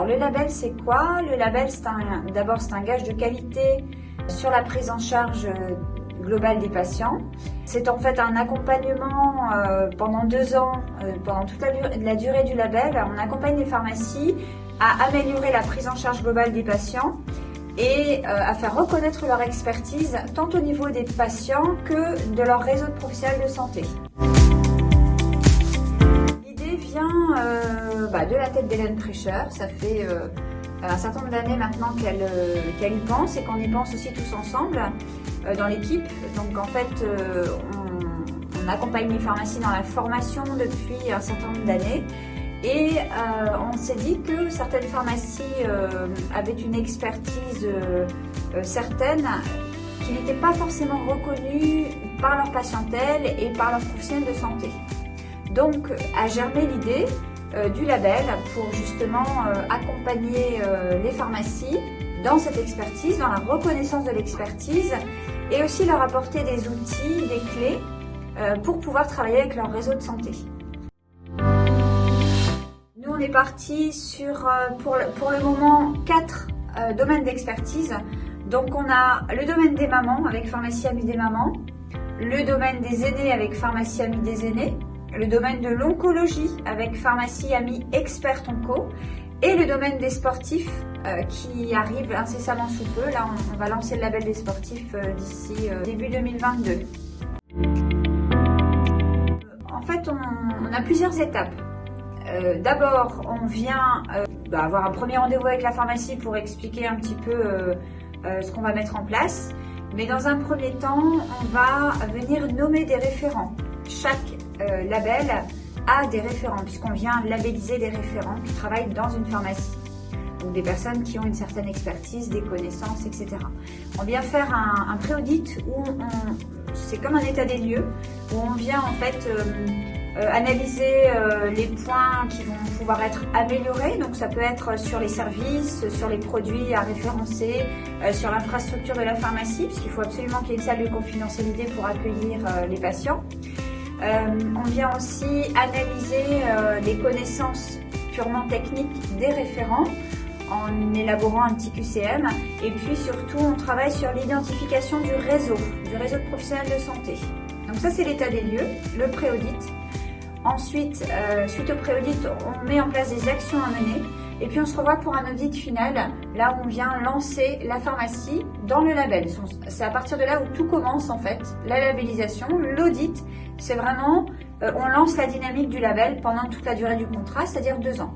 Alors le label c'est quoi? Le label d'abord c'est un gage de qualité sur la prise en charge globale des patients. C'est en fait un accompagnement pendant 2 ans, pendant toute la durée du label. On accompagne les pharmacies à améliorer la prise en charge globale des patients et à faire reconnaître leur expertise tant au niveau des patients que de leur réseau de professionnels de santé. L'idée vient de la tête d'Hélène Preischer. Ça fait un certain nombre d'années maintenant qu'elle y pense et qu'on y pense aussi tous ensemble dans l'équipe. Donc en fait, on accompagne les pharmacies dans la formation depuis un certain nombre d'années. Et on s'est dit que certaines pharmacies avaient une expertise certaine qui n'était pas forcément reconnue par leur patientèle et par leurs professionnels de santé. Donc a germé l'idée du label pour justement accompagner les pharmacies dans cette expertise, dans la reconnaissance de l'expertise et aussi leur apporter des outils, des clés pour pouvoir travailler avec leur réseau de santé. Nous, on est parti sur, pour le moment, 4 domaines d'expertise. Donc, on a le domaine des mamans avec Pharmacie Amie des mamans, le domaine des aînés avec Pharmacie Amie des aînés, le domaine de l'oncologie avec Pharmacie Amie Expert Onco et le domaine des sportifs qui arrive incessamment sous peu. Là, on va lancer le label des sportifs d'ici début 2022. En fait, on a plusieurs étapes. D'abord, on vient avoir un premier rendez-vous avec la pharmacie pour expliquer un petit peu ce qu'on va mettre en place. Mais dans un premier temps, on va venir nommer des référents. Chaque label a des référents, puisqu'on vient labelliser des référents qui travaillent dans une pharmacie. Donc des personnes qui ont une certaine expertise, des connaissances, etc. On vient faire un pré-audit où c'est comme un état des lieux, où on vient en fait analyser les points qui vont pouvoir être améliorés. Donc ça peut être sur les services, sur les produits à référencer, sur l'infrastructure de la pharmacie, puisqu'il faut absolument qu'il y ait une salle de confidentialité pour accueillir les patients. On vient aussi analyser les connaissances purement techniques des référents en élaborant un petit QCM. Et puis surtout, on travaille sur l'identification du réseau de professionnels de santé. Donc ça, c'est l'état des lieux, le pré-audit. Ensuite, suite au pré-audit, on met en place des actions à mener. Et puis on se revoit pour un audit final, là où on vient lancer la pharmacie dans le label. C'est à partir de là où tout commence en fait, la labellisation, l'audit. C'est vraiment, on lance la dynamique du label pendant toute la durée du contrat, c'est-à-dire 2 ans.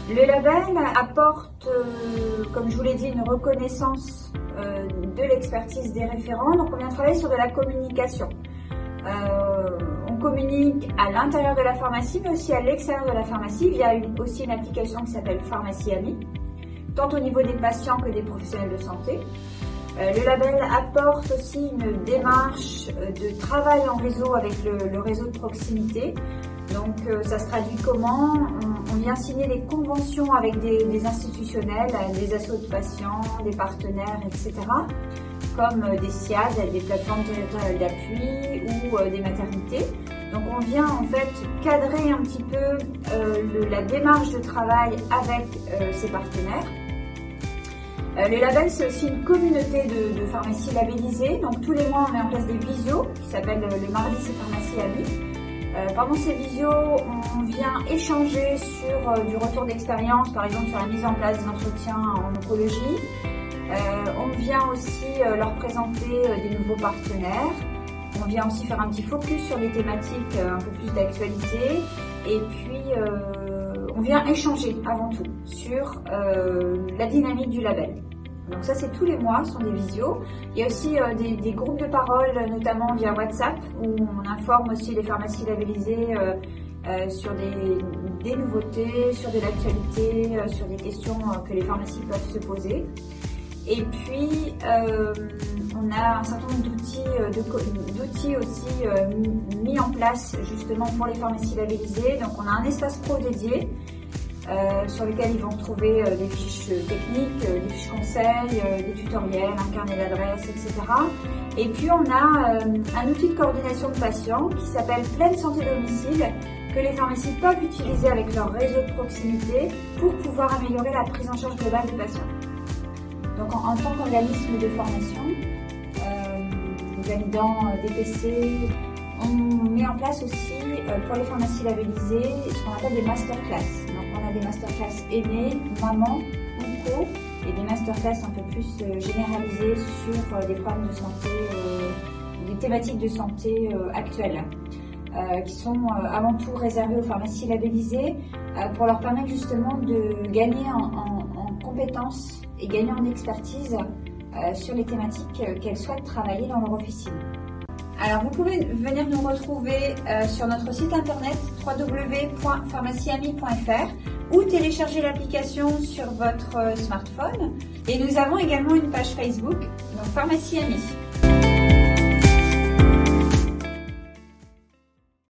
Le label apporte, comme je vous l'ai dit, une reconnaissance de l'expertise des référents. Donc on vient travailler sur de la communication. On communique à l'intérieur de la pharmacie, mais aussi à l'extérieur de la pharmacie via aussi une application qui s'appelle Pharmacie Amie, tant au niveau des patients que des professionnels de santé. Le label apporte aussi une démarche de travail en réseau avec le réseau de proximité. Donc ça se traduit comment? On vient signer des conventions avec des institutionnels, des assos de patients, des partenaires, etc. Comme des SIAD, des plateformes territoriales d'appui ou des maternités. Donc on vient en fait cadrer un petit peu la démarche de travail avec ces partenaires. Le label, c'est aussi une communauté de pharmacies labellisées. Donc tous les mois, on met en place des visios qui s'appellent le mardi, c'est Pharmacie Amie. Pendant ces visios, on vient échanger sur du retour d'expérience, par exemple sur la mise en place des entretiens en oncologie. On vient aussi leur présenter des nouveaux partenaires. On vient aussi faire un petit focus sur des thématiques un peu plus d'actualité. Et puis, on vient échanger avant tout sur la dynamique du label. Donc ça, c'est tous les mois, ce sont des visios. Il y a aussi des groupes de parole, notamment via WhatsApp, où on informe aussi les pharmacies labellisées sur des nouveautés, sur de l'actualité, sur des questions que les pharmacies peuvent se poser. Et puis, on a un certain nombre d'outils aussi mis en place justement pour les pharmacies labellisées. Donc, on a un espace pro dédié sur lequel ils vont retrouver des fiches techniques, des fiches conseils, des tutoriels, un carnet d'adresses, etc. Et puis, on a un outil de coordination de patients qui s'appelle Pleine Santé Domicile, que les pharmacies peuvent utiliser avec leur réseau de proximité pour pouvoir améliorer la prise en charge globale du patient. Donc en tant qu'organisme de formation, validant DPC, on met en place aussi pour les pharmacies labellisées ce qu'on appelle des masterclass. Donc on a des masterclass aînés, maman, onco et des masterclass un peu plus généralisées sur des problèmes de santé, des thématiques de santé actuelles. Qui sont avant tout réservés aux pharmacies labellisées pour leur permettre justement de gagner en compétences et gagner en expertise sur les thématiques qu'elles souhaitent travailler dans leur officine. Alors vous pouvez venir nous retrouver sur notre site internet www.pharmacieami.fr ou télécharger l'application sur votre smartphone. Et nous avons également une page Facebook, donc Pharmacie Ami.